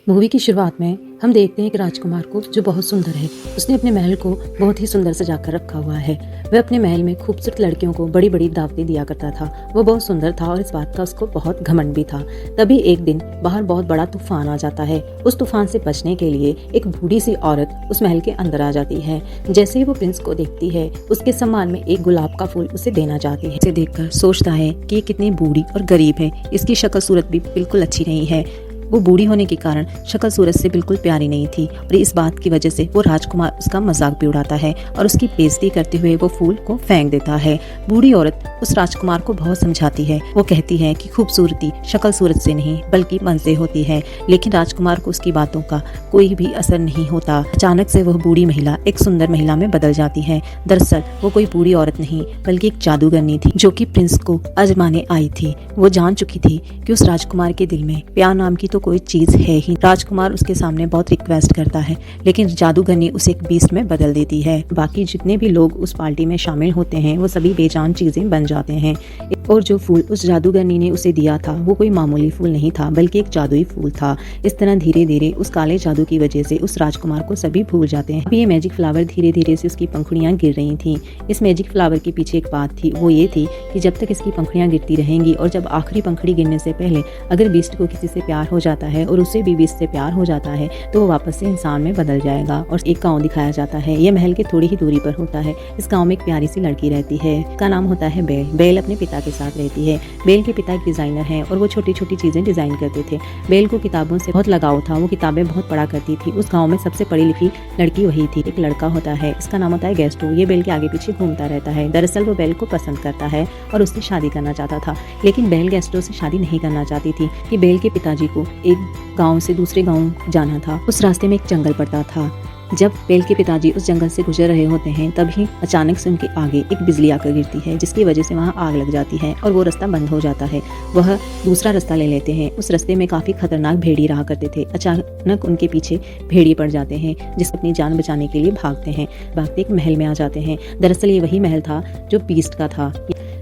Movie की शुरुआत में हम देखते हैं एक राजकुमार को जो बहुत सुंदर है। उसने अपने महल को बहुत ही सुंदर सजा कर रखा हुआ है। वह अपने महल में खूबसूरत लड़कियों को बड़ी बड़ी दावतें दिया करता था। वो बहुत सुंदर था और इस बात का उसको बहुत घमंड भी था। तभी एक दिन बाहर बहुत बड़ा तूफान आ जाता है। उस तूफान से बचने के लिए एक बूढ़ी सी औरत उस महल के अंदर आ जाती है। जैसे ही वो प्रिंस को देखती है, उसके सम्मान में एक गुलाब का फूल उसे देना चाहती है। इसे देखकर सोचता है कि ये कितनी बूढ़ी और गरीब है, इसकी शक्ल सूरत भी बिल्कुल अच्छी नहीं है। वो बूढ़ी होने के कारण शक्ल सूरत से बिल्कुल प्यारी नहीं थी और इस बात की वजह से वो राजकुमार उसका मजाक भी उड़ाता है और उसकी बेइज्जती करते हुए वो फूल को फेंक देता है। बूढ़ी औरत उस राजकुमार को बहुत समझाती है। वो कहती है कि खूबसूरती शक्ल सूरत से नहीं बल्कि मन से होती है, लेकिन राजकुमार को उसकी बातों का कोई भी असर नहीं होता। अचानक से वह बूढ़ी महिला एक सुंदर महिला में बदल जाती है। दरअसल वो कोई बूढ़ी औरत नहीं बल्कि एक जादूगरनी थी जो कि प्रिंस को आजमाने आई थी। वो जान चुकी थी कि उस राजकुमार के दिल में प्यार नाम की तो कोई चीज है ही। राजकुमार उसके सामने बहुत रिक्वेस्ट करता है, लेकिन जादूगरनी उसे एक बीस्ट में बदल देती है। बाकी जितने भी लोग उस पार्टी में शामिल होते हैं वो सभी बेजान चीजें बन जाते हैं। और जो फूल उस जादूगरनी ने उसे दिया था वो कोई मामूली फूल नहीं था बल्कि एक जादुई फूल था। इस तरह धीरे धीरे उस काले जादू की वजह से उस राजकुमार को सभी भूल जाते हैं। अब ये मैजिक फ्लावर धीरे धीरे से उसकी पंखुड़ियां गिर रही थी। इस मैजिक फ्लावर के पीछे एक बात थी, वो ये थी कि जब तक इसकी पंखुड़ियां गिरती रहेंगी और जब आखिरी पंखुड़ी गिरने से पहले अगर बीस्ट को किसी से प्यार हो जाता है और उसे भी बीस्ट से प्यार हो जाता है तो वो वापस से इंसान में बदल जाएगा। और एक गाँव दिखाया जाता है। ये महल के थोड़ी ही दूरी पर होता है। इस गाँव में एक प्यारी सी लड़की रहती है। उसका नाम होता है बेल। बेल अपने पिता के साथ रहती है। बेल के पिता एक डिजाइनर हैं और वो छोटी छोटी चीजें डिजाइन करते थे। बेल को किताबों से बहुत लगाव था। वो किताबें बहुत पढ़ा करती थी। उस गांव में सबसे पढ़ी लिखी लड़की वही थी। एक लड़का होता है, इसका नाम होता है गेस्टो। ये बेल के आगे पीछे घूमता रहता है। दरअसल वो बेल को पसंद करता है और उससे शादी करना चाहता था, लेकिन बेल गेस्टो से शादी नहीं करना चाहती थी कि बेल के पिताजी को एक गाँव से दूसरे गाँव जाना था। उस रास्ते में एक जंगल पड़ता था। जब बेल के पिताजी उस जंगल से गुजर रहे होते हैं तभी अचानक से उनके आगे एक बिजली आकर गिरती है, जिसकी वजह से वहाँ आग लग जाती है और वो रास्ता बंद हो जाता है। वह दूसरा रास्ता ले लेते हैं। उस रास्ते में काफी खतरनाक भेड़िए रहा करते थे। अचानक उनके पीछे भेड़िए पड़ जाते हैं जिससे अपनी जान बचाने के लिए भागते हैं। भागते एक महल में आ जाते हैं। दरअसल ये वही महल था जो बीस्ट का था।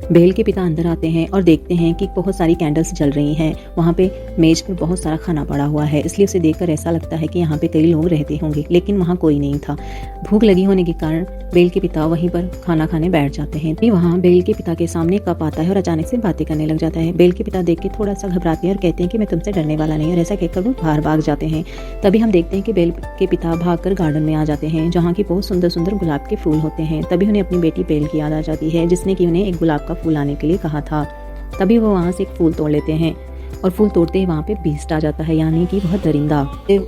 बेल के पिता अंदर आते हैं और देखते हैं कि बहुत सारी कैंडल्स जल रही हैं। वहाँ पे मेज पर बहुत सारा खाना पड़ा हुआ है, इसलिए उसे देखकर ऐसा लगता है कि यहाँ पे कई लोग रहते होंगे, लेकिन वहाँ कोई नहीं था। भूख लगी होने के कारण बेल के पिता वहीं पर खाना खाने बैठ जाते हैं। फिर वहाँ बेल के पिता के सामने कप आता है और अचानक से बातें करने लग जाता है। बेल के पिता देख के थोड़ा सा घबराते हैं और कहते हैं कि मैं तुमसे डरने वाला नहीं, और ऐसा कहकर वो बाहर भाग जाते हैं। तभी हम देखते हैं कि बेल के पिता भागकर गार्डन में आ जाते हैं जहाँ की बहुत सुंदर सुंदर गुलाब के फूल होते हैं। तभी उन्हें अपनी बेटी बेल की याद आ जाती है जिसने कि उन्हें एक गुलाब का फूल लाने के लिए कहा था। तभी वो वहाँ से एक फूल तोड़ लेते हैं और फूल तोड़ते ही वहाँ पे बीस्ट आ जाता है, यानी कि वह दरिंदा।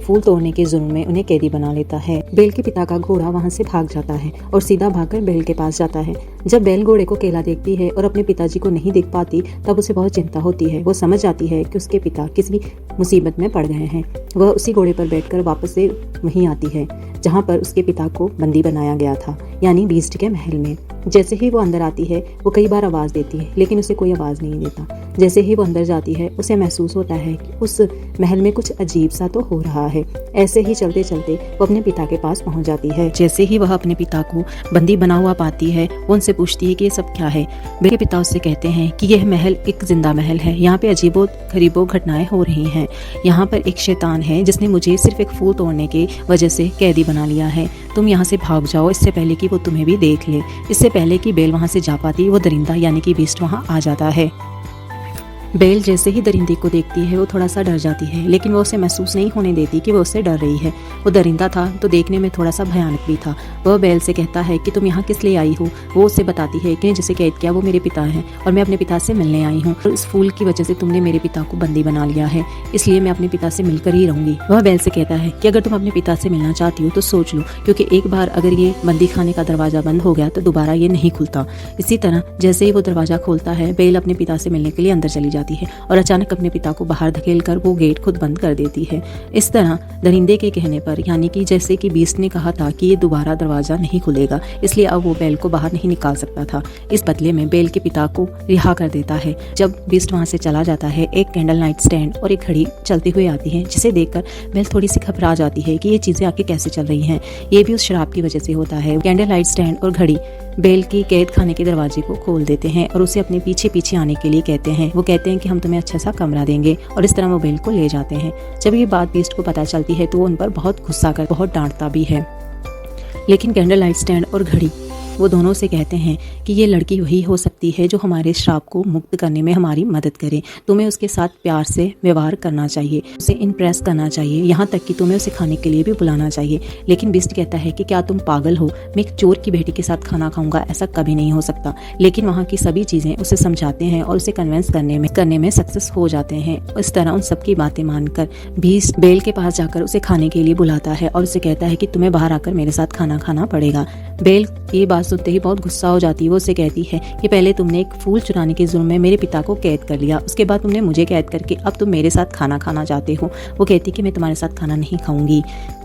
फूल तोड़ने के जुर्म में उन्हें कैदी बना लेता है। बेल के पिता का घोड़ा वहाँ से भाग जाता है और सीधा भागकर बेल के पास जाता है। जब बेल घोड़े को अकेला देखती है और अपने पिताजी को नहीं देख पाती तब उसे बहुत चिंता होती है। वो समझ जाती है कि उसके पिता किसी मुसीबत में पड़ गए हैं। वह उसी घोड़े पर बैठकर वापस से वहीं आती है जहाँ पर उसके पिता को बंदी बनाया गया था, यानी बीस्ट के महल में। जैसे ही वो अंदर आती है वो कई बार आवाज देती है, लेकिन उसे कोई आवाज नहीं देता। जैसे ही वो अंदर जाती है उसे महसूस होता है कि उस महल में कुछ अजीब सा तो हो रहा है। ऐसे ही चलते चलते वो अपने पिता के पास पहुंच जाती है। जैसे ही वह अपने पिता को बंदी बना हुआ पाती है वो उनसे पूछती है कि ये सब क्या है। मेरे पिता उससे कहते हैं कि यह महल एक जिंदा महल है, यहाँ पे अजीबो गरीबो घटनाएं हो रही हैं। यहाँ पर एक शैतान है जिसने मुझे सिर्फ एक फूल तोड़ने की वजह से कैदी बना लिया है। तुम यहाँ से भाग जाओ इससे पहले कि वो तुम्हें भी देख ले। इससे पहले कि बेल वहाँ से जा पाती वो दरिंदा यानी कि बीस्ट वहाँ आ जाता है। बेल जैसे ही दरिंदे को देखती है वो थोड़ा सा डर जाती है, लेकिन वो उसे महसूस नहीं होने देती कि वो उससे डर रही है। वो दरिंदा था तो देखने में थोड़ा सा भयानक भी था। वह बेल से कहता है कि तुम यहाँ किस लिए आई हो। वो उससे बताती है कि जिसे कैद किया वो मेरे पिता हैं और मैं अपने पिता से मिलने आई हूँ। और इस फूल की वजह से तुमने मेरे पिता को बंदी बना लिया है, इसलिए मैं अपने पिता से मिलकर ही रहूंगी। वह बेल से कहता है कि अगर तुम अपने पिता से मिलना चाहती हो तो सोच लो, क्योंकि एक बार अगर ये बंदी खाने का दरवाजा बंद हो गया तो दोबारा ये नहीं खुलता। इसी तरह जैसे ही वो दरवाजा खोलता है बेल अपने पिता से मिलने के लिए अंदर चली जाती है और अचानक अपने पिता को बाहर धकेलकर वो गेट खुद बंद कर देती है। इस तरह दरिंदे के कहने पर, यानी कि जैसे कि बीस्ट ने कहा था कि ये दोबारा दरवाजा नहीं खुलेगा, इसलिए अब वो बेल को बाहर नहीं निकाल सकता था। इस बदले में बेल के पिता को रिहा कर देता है। जब बीस्ट वहां से चला जाता है एक कैंडल लाइट स्टैंड और एक घड़ी चलते हुए आती है, जिसे देखकर बेल थोड़ी सी घबरा जाती है कि ये चीजें आके कैसे चल रही हैं। ये भी उस शराब की वजह से होता है। कैंडल लाइट स्टैंड और घड़ी बेल की कैद खाने के दरवाजे को खोल देते हैं और उसे अपने पीछे पीछे आने के लिए कहते हैं। वो कहते हैं कि हम तुम्हें अच्छा सा कमरा देंगे और इस तरह वो बेल को ले जाते हैं। जब ये बात बीस्ट को पता चलती है तो वो उन पर बहुत गुस्सा कर बहुत डांटता भी है। लेकिन कैंडल लाइट स्टैंड और घड़ी वो दोनों से कहते हैं कि ये लड़की वही हो सकती है जो हमारे श्राप को मुक्त करने में हमारी मदद करे। तुम्हें उसके साथ प्यार से व्यवहार करना चाहिए, उसे इम्प्रेस करना चाहिए, यहाँ तक कि तुम्हें उसे खाने के लिए भी बुलाना चाहिए। लेकिन बीस्ट कहता है कि क्या तुम पागल हो, मैं एक चोर की बेटी के साथ खाना खाऊंगा, ऐसा कभी नहीं हो सकता। लेकिन वहाँ की सभी चीज़ें उसे समझाते हैं और उसे कन्विंस करने में सक्सेस हो जाते हैं। इस तरह उन सबकी बातें मानकर बीस्ट बेल के पास जाकर उसे खाने के लिए बुलाता है और उसे कहता है कि तुम्हें बाहर आकर मेरे साथ खाना खाना पड़ेगा। बेल ये बात सुनते ही बहुत गुस्सा हो जाती है। वो उसे कहती है कि पहले तुमने एक फूल चुराने के जुर्म में मेरे पिता को कैद कर लिया, उसके बाद तुमने मुझे कैद करके अब तुम मेरे साथ खाना खाना चाहते हो। वो कहती कि मैं तुम्हारे साथ खाना नहीं खाऊंगी।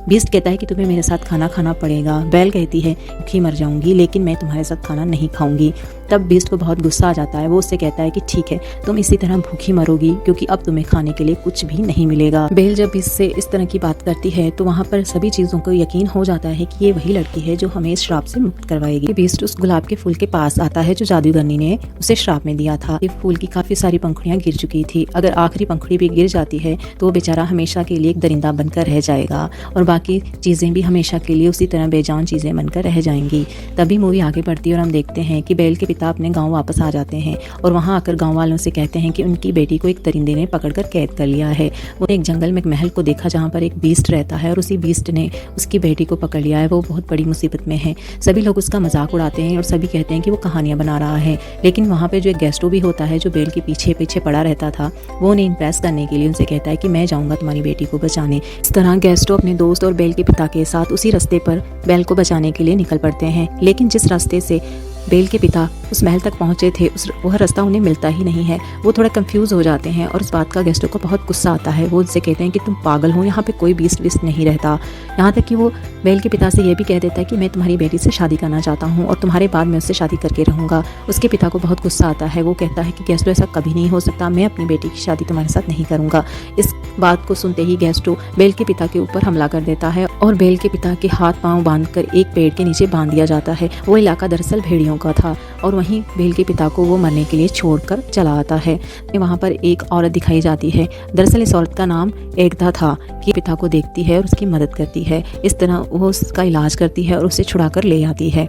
बीस्ट कहता है कि तुम्हें मेरे साथ खाना खाना पड़ेगा। बेल कहती है भूखी मर जाऊंगी लेकिन मैं तुम्हारे साथ खाना नहीं खाऊंगी। तब बीस्ट को बहुत गुस्सा आ जाता है। वो उससे कहता है कि ठीक है, तुम इसी तरह भूखी मरोगी क्योंकि अब तुम्हें खाने के लिए कुछ भी नहीं मिलेगा। बेल जब बीस्ट से इस तरह की बात करती है तो वहाँ पर सभी चीज़ों को यकीन हो जाता है कि ये वही लड़की है जो हमें इस श्राप से मुक्त करवाएगी। बीस्ट उस गुलाब के फूल के पास आता है जो जादूगरनी ने उसे श्राप में दिया था। ये फूल की काफी सारी पंखुड़ियां गिर चुकी थी। अगर आखिरी पंखुड़ी भी गिर जाती है तो वो बेचारा हमेशा के लिए एक दरिंदा बनकर रह जाएगा और बाकी चीजें भी हमेशा के लिए उसी तरह बेजान चीजें बनकर रह जाएंगी। तभी मूवी आगे बढ़ती है और हम देखते हैं कि बेल के पिता अपने गाँव वापस आ जाते हैं और वहाँ आकर गाँव वालों से कहते हैं कि उनकी बेटी को एक दरिंदे ने पकड़कर कैद कर लिया है। उन्हें एक जंगल में एक महल को देखा जहाँ पर एक बीस्ट रहता है और उसी बीस्ट ने उसकी बेटी को पकड़ लिया है। वो बहुत बड़ी मुसीबत में है। सभी लोग उसका मजाक उड़ाते हैं और सभी कहते हैं कि वो कहानियां बना रहा है। लेकिन वहाँ पे जो एक गेस्टो भी होता है जो बेल के पीछे पीछे पड़ा रहता था, वो उन्हें इम्प्रेस करने के लिए उनसे कहता है कि मैं जाऊंगा तुम्हारी बेटी को बचाने। इस तरह गेस्टो अपने दोस्त और बेल के पिता के साथ उसी रास्ते पर बेल को बचाने के लिए निकल पड़ते हैं। लेकिन जिस रास्ते से बेल के पिता उस महल तक पहुंचे थे वह रास्ता उन्हें मिलता ही नहीं है। वो थोड़ा कंफ्यूज हो जाते हैं और उस बात का गेस्टो को बहुत गुस्सा आता है। वो उनसे कहते हैं कि तुम पागल हो, यहाँ पे कोई बीस्ट विस्ट नहीं रहता। यहाँ तक कि वो बेल के पिता से ये भी कह देता है कि मैं तुम्हारी बेटी से शादी करना चाहता हूँ और तुम्हारे बाद मैं उससे शादी करके रहूँगा। उसके पिता को बहुत गुस्सा आता है। वो कहता है कि गेस्टो ऐसा कभी नहीं हो सकता, मैं अपनी बेटी की शादी तुम्हारे साथ नहीं करूँगा। इस बात को सुनते ही गेस्टो बेल के पिता के ऊपर हमला कर देता है और बेल के पिता के हाथ पांव बांधकर एक पेड़ के नीचे बांध दिया जाता है। वो इलाका दरअसल भेड़ियों का था और वहीं बेल के पिता को वो मरने के लिए छोड़कर चला आता है। वहाँ पर एक औरत दिखाई जाती है। दरअसल इस औरत का नाम एकता था। कि पिता को देखती है और उसकी मदद करती है। इस तरह वो उसका इलाज करती है और उसे छुड़ाकर ले आती है।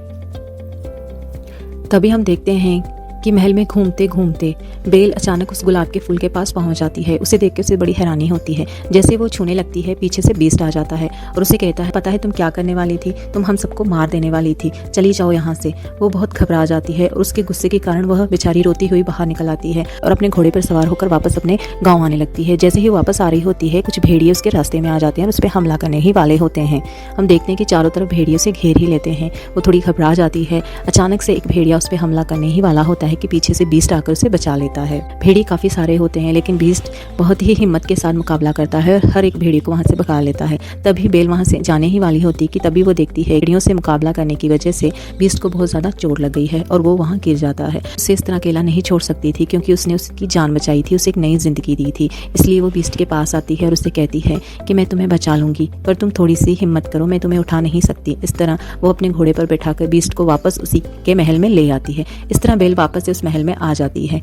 तभी हम देखते हैं कि महल में घूमते घूमते बेल अचानक उस गुलाब के फूल के पास पहुंच जाती है। उसे देख के उसे बड़ी हैरानी होती है। जैसे वो छूने लगती है पीछे से बीस्ट आ जाता है और उसे कहता है पता है तुम क्या करने वाली थी, तुम हम सबको मार देने वाली थी, चली जाओ यहाँ से। वो बहुत घबरा जाती है और उसके गुस्से के कारण वह बेचारी रोती हुई बाहर निकल आती है और अपने घोड़े पर सवार होकर वापस अपने गाँव आने लगती है। जैसे ही वापस आ रही होती है कुछ भेड़िए उसके रास्ते में आ जाते हैं और उस पर हमला करने ही वाले होते हैं। हम देखते हैं कि चारों तरफ भेड़ियों से घेर ही लेते हैं। वो थोड़ी घबरा जाती है। अचानक से एक भेड़िया उस पर हमला करने ही वाला होता है कि पीछे से बीस्ट आकर उसे बचा लेता है। भेड़ी काफी सारे होते हैं लेकिन बीस्ट बहुत ही हिम्मत के साथ मुकाबला करता है और हर एक भेड़ी को वहां से भगा लेता है। तभी बेल वहां से जाने ही वाली होती कि तभी वो देखती है भेड़ियों से मुकाबला करने की वजह से बीस्ट को बहुत ज्यादा चोट लग गई है और वो वहां गिर जाता है। उसे इस तरह अकेला नहीं छोड़ सकती थी क्योंकि उसने उसकी जान बचाई थी, उसे एक नई जिंदगी दी थी। इसलिए वो बीस्ट के पास आती है और उससे कहती है कि मैं तुम्हें बचा लूंगी पर तुम थोड़ी सी हिम्मत करो, मैं तुम्हें उठा नहीं सकती। इस तरह वो अपने घोड़े पर बैठाकर बीस्ट को वापस उसी के महल में ले आती है। इस तरह बेल वापस से उस महल में आ जाती है।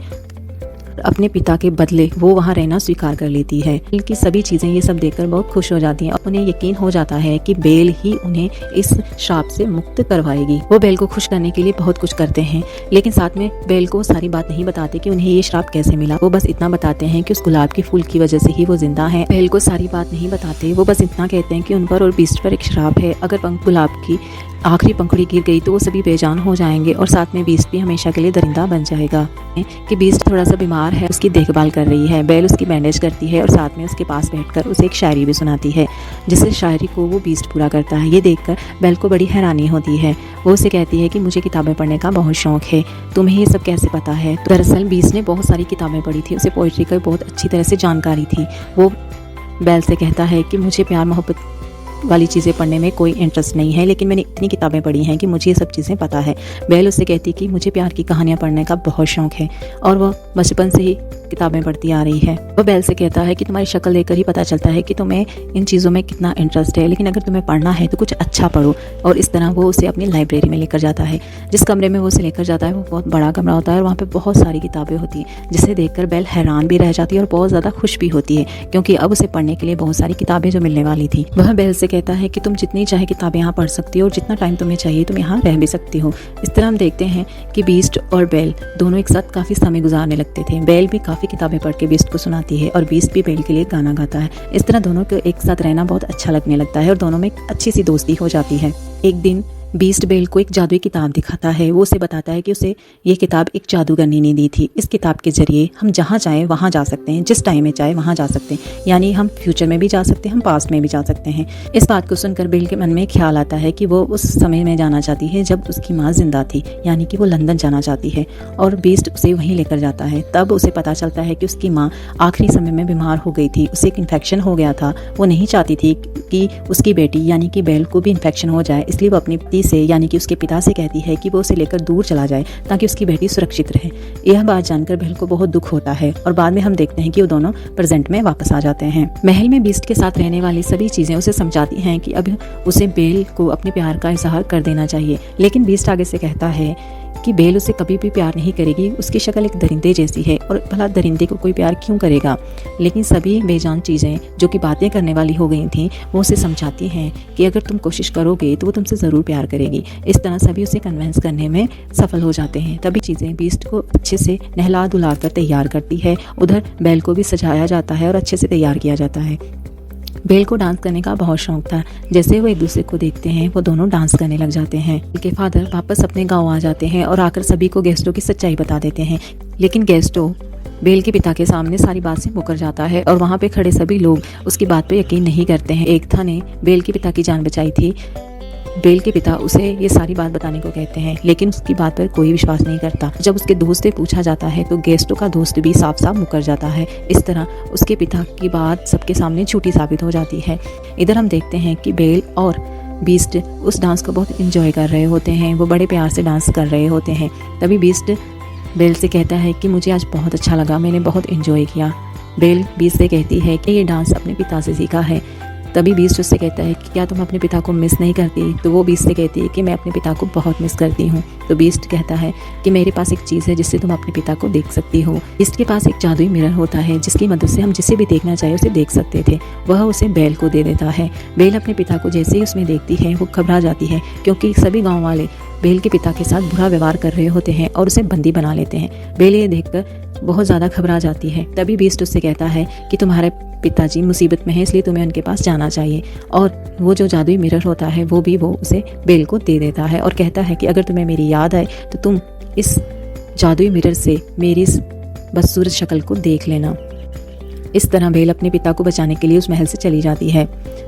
अपने पिता के बदले वो वहाँ रहना स्वीकार कर लेती है। बेल की सभी चीजें ये सब देखकर बहुत खुश हो जाती हैं और उन्हें यकीन हो जाता है कि बेल ही उन्हें इस श्राप से मुक्त करवाएगी। वो बेल को खुश करने के लिए बहुत कुछ करते हैं लेकिन साथ में बेल को सारी बात नहीं बताते कि उन्हें ये श्राप कैसे मिला। वो बस इतना बताते हैं कि उस गुलाब के फूल की वजह से ही वो जिंदा है। बेल को सारी बात नहीं बताते। वो बस इतना कहते हैं कि उन पर और बीस्ट पर एक श्राप है। अगर गुलाब की आखिरी पंखुड़ी गिर गई तो वो सभी बेजान हो जाएंगे और साथ में बीस्ट भी हमेशा के लिए दरिंदा बन जाएगा। कि बीस्ट थोड़ा सा बीमार है, उसकी देखभाल कर रही है। बेल उसकी बैंडेज करती है और साथ में उसके पास बैठकर उसे एक शायरी भी सुनाती है जिससे शायरी को वो बीस्ट पूरा करता है। ये देखकर बेल को बड़ी हैरानी होती है। वो उसे कहती है कि मुझे किताबें पढ़ने का बहुत शौक है, तुम्हें ये सब कैसे पता है। तो दरअसल बीस्ट ने बहुत सारी किताबें पढ़ी थी, उसे पोइट्री की बहुत अच्छी तरह से जानकारी थी। वो बेल से कहता है कि मुझे प्यार मोहब्बत वाली चीज़ें पढ़ने में कोई इंटरेस्ट नहीं है लेकिन मैंने इतनी किताबें पढ़ी हैं कि मुझे ये सब चीज़ें पता है। बेल उससे कहती कि मुझे प्यार की कहानियाँ पढ़ने का बहुत शौक है और वह बचपन से ही किताबें पढ़ती आ रही है। वह बेल से कहता है कि तुम्हारी शक्ल देखकर ही पता चलता है कि तुम्हें इन चीज़ों में कितना इंटरेस्ट है, लेकिन अगर तुम्हें पढ़ना है तो कुछ अच्छा पढ़ो। और इस तरह वो उसे अपनी लाइब्रेरी में लेकर जाता है। जिस कमरे में वो उसे लेकर जाता है वो बहुत बड़ा कमरा होता है और वहाँ पे बहुत सारी किताबें होती हैं, जिसे देखकर बेल हैरान भी रह जाती है और बहुत ज़्यादा खुश भी होती है, क्योंकि अब उसे पढ़ने के लिए बहुत सारी किताबें जो मिलने वाली थी। वह बेल से कहता है कि तुम जितनी चाहे किताबें यहाँ पढ़ सकती हो और जितना टाइम तुम्हें चाहिए तुम यहाँ रह भी सकती हो। इस तरह हम देखते हैं कि बीस्ट और बेल दोनों एक साथ काफ़ी समय गुजारने लगते थे। बेल भी काफ़ी किताबें पढ़ के बीस्ट को सुनाती है और बीस्ट भी बेल के लिए गाना गाता है। इस तरह दोनों को एक साथ रहना बहुत अच्छा लगने लगता है और दोनों में एक अच्छी सी दोस्ती हो जाती है। एक दिन बीस्ट बेल को एक जादुई किताब दिखाता है। वो उसे बताता है कि उसे ये किताब एक जादूगरनी ने दी थी। इस किताब के जरिए हम जहाँ चाहें वहाँ जा सकते हैं, जिस टाइम में चाहे वहाँ जा सकते हैं, यानी हम फ्यूचर में भी जा सकते हैं, हम पास्ट में भी जा सकते हैं। इस बात को सुनकर बेल के मन में ख्याल आता है कि वो उस समय में जाना चाहती है जब उसकी माँ जिंदा थी, यानी कि वो लंदन जाना चाहती है और बीस्ट उसे वहीं लेकर जाता है। तब उसे पता चलता है कि उसकी माँ आखिरी समय में बीमार हो गई थी, उसे एक इन्फेक्शन हो गया था। वो नहीं चाहती थी कि उसकी बेटी यानी कि बेल को भी इन्फेक्शन हो जाए, इसलिए वो अपनी पति से यानी कि उसके पिता से कहती है कि वो उसे लेकर दूर चला जाए ताकि उसकी बेटी सुरक्षित रहे। यह बात जानकर बेल को बहुत दुख होता है और बाद में हम देखते हैं कि वो दोनों प्रेजेंट में वापस आ जाते हैं। महल में बीस्ट के साथ रहने वाली सभी चीजें उसे समझाती हैं कि अब उसे बेल को अपने प्यार का इजहार कर देना चाहिए, लेकिन बीस्ट आगे से कहता है कि बेल उसे कभी भी प्यार नहीं करेगी, उसकी शक्ल एक दरिंदे जैसी है और भला दरिंदे को कोई प्यार क्यों करेगा। लेकिन सभी बेजान चीज़ें जो कि बातें करने वाली हो गई थीं वो उसे समझाती हैं कि अगर तुम कोशिश करोगे तो वो तुमसे ज़रूर प्यार करेगी। इस तरह सभी उसे कन्विंस करने में सफल हो जाते हैं। तभी चीज़ें बीस्ट को अच्छे से नहला धुला कर तैयार करती है। उधर बेल को भी सजाया जाता है और अच्छे से तैयार किया जाता है। बेल को डांस करने का बहुत शौक था। जैसे वो एक दूसरे को देखते हैं वो दोनों डांस करने लग जाते हैं। उनके फादर वापस अपने गांव आ जाते हैं और आकर सभी को गेस्टो की सच्चाई बता देते हैं, लेकिन गेस्टो बेल के पिता के सामने सारी बात से मुकर जाता है और वहाँ पे खड़े सभी लोग उसकी बात पे यकीन नहीं करते हैं। एकता ने बेल के पिता की जान बचाई थी। बेल के पिता उसे ये सारी बात बताने को कहते हैं, लेकिन उसकी बात पर कोई विश्वास नहीं करता। जब उसके दोस्त से पूछा जाता है तो गेस्टो का दोस्त भी साफ साफ मुकर जाता है। इस तरह उसके पिता की बात सबके सामने झूठी साबित हो जाती है। इधर हम देखते हैं कि बेल और बीस्ट उस डांस को बहुत इंजॉय कर रहे होते हैं। वो बड़े प्यार से डांस कर रहे होते हैं। तभी बीस्ट बेल से कहता है कि मुझे आज बहुत अच्छा लगा, मैंने बहुत इंजॉय किया। बेल बीस्ट से कहती है कि ये डांस अपने पिता से सीखा है। तभी बीस्ट उससे कहता है कि क्या तुम अपने पिता को मिस नहीं करती। तो वो बीस्ट से कहती है कि मैं अपने पिता को बहुत मिस करती हूँ। तो बीस्ट कहता है कि मेरे पास एक चीज़ है जिससे तुम अपने पिता को देख सकती हो। बीस्ट के पास एक जादुई मिरर होता है जिसकी मदद से हम जिसे भी देखना चाहे उसे देख सकते थे। वह उसे बेल को दे देता है। बेल अपने पिता को जैसे ही उसमें देखती है वो घबरा जाती है, क्योंकि सभी गाँव वाले बेल के पिता के साथ बुरा व्यवहार कर रहे होते हैं और उसे बंदी बना लेते हैं। बेल ये देखकर बहुत ज़्यादा घबरा जाती है। तभी बीस्ट उससे कहता है कि तुम्हारे पिताजी मुसीबत में है, इसलिए तुम्हें उनके पास जाना चाहिए। और वो जो जादुई मिरर होता है वो भी वो उसे बेल को दे देता है और कहता है कि अगर तुम्हें मेरी याद आए तो तुम इस जादुई मिरर से मेरी इस बदसूरत शक्ल को देख लेना। इस तरह बेल अपने पिता को बचाने के लिए उस महल से चली जाती है।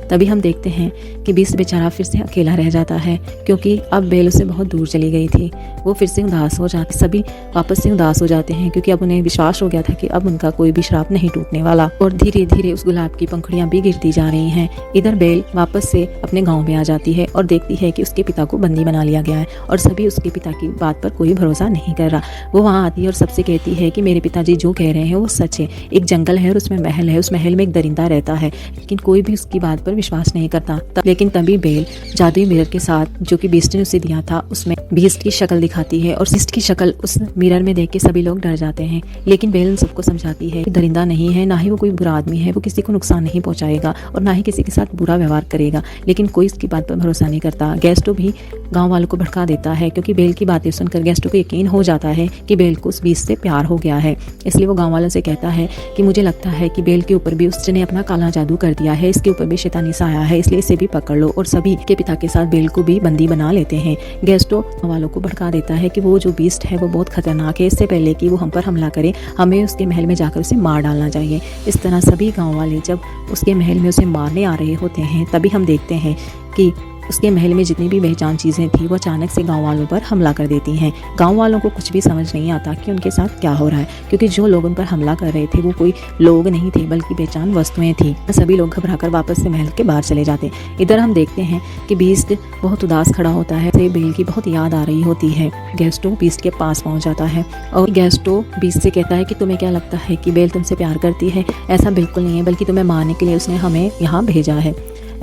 तभी हम देखते हैं कि बीस्ट बेचारा फिर से अकेला रह जाता है, क्योंकि अब बेल उससे बहुत दूर चली गई थी। वो फिर से उदास हो जाते, सभी वापस से उदास हो जाते हैं, क्योंकि अब उन्हें विश्वास हो गया था कि अब उनका कोई भी श्राप नहीं टूटने वाला। और धीरे धीरे उस गुलाब की पंखुड़ियां भी गिरती जा रही हैं। इधर बेल वापस से अपने गाँव में आ जाती है और देखती है कि उसके पिता को बंदी बना लिया गया है और सभी उसके पिता की बात पर कोई भरोसा नहीं कर रहा। वो वहाँ आती है और सबसे कहती है कि मेरे पिताजी जो कह रहे हैं वो सच है। एक जंगल है और उसमें महल है, उस महल में एक दरिंदा रहता है, लेकिन कोई भी उसकी बात पर विश्वास नहीं करता। लेकिन तभी बेल जादुई मिरर के साथ जो कि बीस्ट ने उसे दिया था उसमें बीस्ट की शक्ल दिखाती है और बीस्ट की शक्ल उस मिरर में देख के सभी लोग डर जाते हैं। लेकिन बेल सबको समझाती है कि दरिंदा नहीं है, ना ही वो कोई बुरा आदमी है, वो किसी को नुकसान नहीं पहुंचाएगा और ना ही किसी के साथ बुरा व्यवहार करेगा। लेकिन कोई इसकी बात पर भरोसा नहीं करता। गेस्टो भी गाँव वालों को भड़का देता है, क्योंकि बेल की बातें सुनकर गेस्टो को यकीन हो जाता है कि बेल को उस बीस्ट से प्यार हो गया है। इसलिए वो गाँव वालों से कहता है कि मुझे लगता है कि बेल के ऊपर भी उसने अपना काला जादू कर दिया है, इसके ऊपर भी शैतानी सा आया है, इसलिए इसे भी पकड़ लो। और सभी के पिता के साथ बेल को भी बंदी बना लेते हैं। गेस्टो वालों को भड़का देता है कि वो जो बीस्ट है वो बहुत खतरनाक है, इससे पहले कि वो हम पर हमला करे हमें उसके महल में जाकर उसे मार डालना चाहिए। इस तरह सभी गाँव वाले जब उसके महल में उसे मारने आ रहे होते हैं तभी हम देखते हैं कि उसके महल में जितनी भी बेजान चीज़ें थी वो अचानक से गांव वालों पर हमला कर देती हैं। गांव वालों को कुछ भी समझ नहीं आता कि उनके साथ क्या हो रहा है, क्योंकि जो लोग उन पर हमला कर रहे थे वो कोई लोग नहीं थे बल्कि बेजान वस्तुएं थी। सभी लोग घबराकर वापस से महल के बाहर चले जाते। इधर हम देखते हैं कि बीस्ट बहुत उदास खड़ा होता है। उसे बेल की बहुत याद आ रही होती है। गैस्टो बीस्ट के पास पहुंच जाता है और गैस्टो बीस्ट से कहता है कि तुम्हें क्या लगता है कि बेल तुमसे प्यार करती है? ऐसा बिल्कुल नहीं है, बल्कि तुम्हें मारने के लिए उसने हमें यहाँ भेजा है।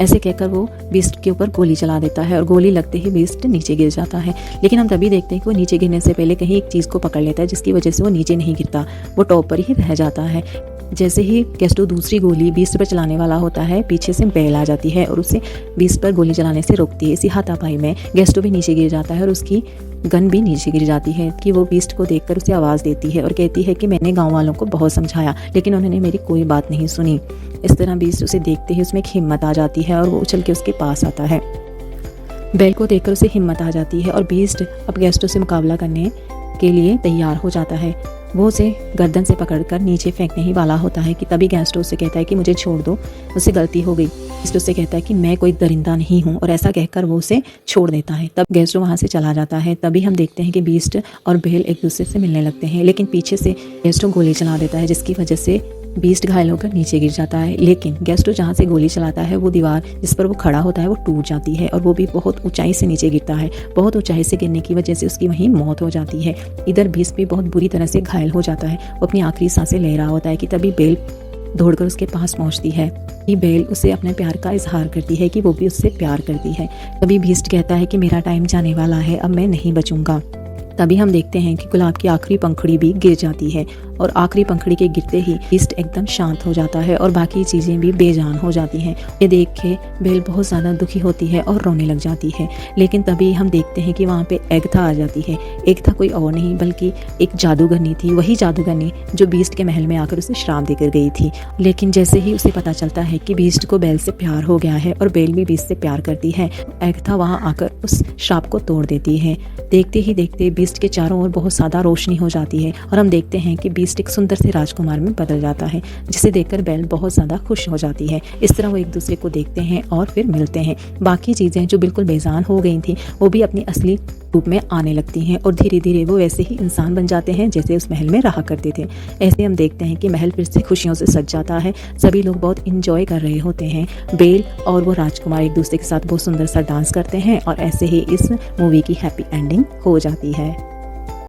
ऐसे कहकर वो बीस्ट के ऊपर गोली चला देता है और गोली लगते ही बीस्ट नीचे गिर जाता है। लेकिन हम तभी देखते हैं कि वो नीचे गिरने से पहले कहीं एक चीज़ को पकड़ लेता है, जिसकी वजह से वो नीचे नहीं गिरता, वो टॉप पर ही रह जाता है। जैसे ही गैस्टो दूसरी गोली बीस्ट पर चलाने वाला होता है, पीछे से बेल आ जाती है और उसे बीस्ट पर गोली चलाने से रोकती है। इसी हाथापाई में गैस्टो भी नीचे गिर जाता है और उसकी गन भी नीचे गिर जाती है कि वो बीस्ट को देखकर उसे आवाज़ देती है और कहती है कि मैंने गांव वालों को बहुत समझाया लेकिन उन्होंने मेरी कोई बात नहीं सुनी। इस तरह बीस्ट उसे देखते ही उसमें एक हिम्मत आ जाती है और वो उछल के उसके पास आता है। बेल को देखकर उसे हिम्मत आ जाती है और बीस्ट अब गैस्टो से मुकाबला करने के लिए तैयार हो जाता है। वो उसे गर्दन से पकड़कर नीचे फेंकने ही वाला होता है कि तभी गैस्टो उससे कहता है कि मुझे छोड़ दो, मुझसे गलती हो गई। गैस्टो उससे कहता है कि मैं कोई दरिंदा नहीं हूँ और ऐसा कहकर वो उसे छोड़ देता है। तब गैस्टो वहाँ से चला जाता है। तभी हम देखते हैं कि बीस्ट और बेल एक दूसरे से मिलने लगते हैं, लेकिन पीछे से गैस्टो गोली चला देता है, जिसकी वजह से बीस्ट घायल होकर नीचे गिर जाता है। लेकिन गैस्टो जहाँ से गोली चलाता है वो दीवार जिस पर वो खड़ा होता है वो टूट जाती है और वो भी बहुत ऊंचाई से नीचे गिरता है। बहुत ऊंचाई से गिरने की वजह से उसकी वहीं मौत हो जाती है। इधर बीस्ट भी बहुत बुरी तरह से घायल हो जाता है। वो अपनी आखिरी सांसें ले रहा होता है कि तभी बेल दौड़कर उसके पास पहुंचती है। ये बेल उसे अपने प्यार का इजहार करती है कि वो भी उससे प्यार करती है। तभी बीस्ट कहता है कि मेरा टाइम जाने वाला है, अब मैं नहीं बचूंगा। तभी हम देखते हैं कि गुलाब की आखिरी पंखुड़ी भी गिर जाती है और आखिरी पंखुड़ी के गिरते ही बीस्ट एकदम शांत हो जाता है और बाकी चीज़ें भी बेजान हो जाती हैं। ये देख के बेल बहुत ज़्यादा दुखी होती है और रोने लग जाती है। लेकिन तभी हम देखते हैं कि वहाँ पे एगथा आ जाती है। एगथा कोई और नहीं बल्कि एक जादूगरनी थी, वही जादूगरनी जो बीस्ट के महल में आकर उसे श्राप देकर गई थी। लेकिन जैसे ही उसे पता चलता है कि बीस्ट को बेल से प्यार हो गया है और बेल भी बीस्ट से प्यार करती है, एगथा वहाँ आकर उस श्राप को तोड़ देती है। देखते ही देखते बीस्ट के चारों ओर बहुत ज़्यादा रोशनी हो जाती है और हम देखते हैं कि बीस्ट एक सुंदर से राजकुमार में बदल जाता है, जिसे देखकर बेल बहुत ज़्यादा खुश हो जाती है। इस तरह वो एक दूसरे को देखते हैं और फिर मिलते हैं। बाकी चीज़ें जो बिल्कुल बेजान हो गई थी वो भी अपनी असली रूप में आने लगती हैं और धीरे धीरे वो वैसे ही इंसान बन जाते हैं जैसे उस महल में रहा करते थे। ऐसे हम देखते हैं कि महल फिर से खुशियों से सज जाता है। सभी लोग बहुत इंजॉय कर रहे होते हैं। बेल और वो राजकुमार एक दूसरे के साथ बहुत सुंदर सा डांस करते हैं और ऐसे ही इस मूवी की हैप्पी एंडिंग हो जाती है।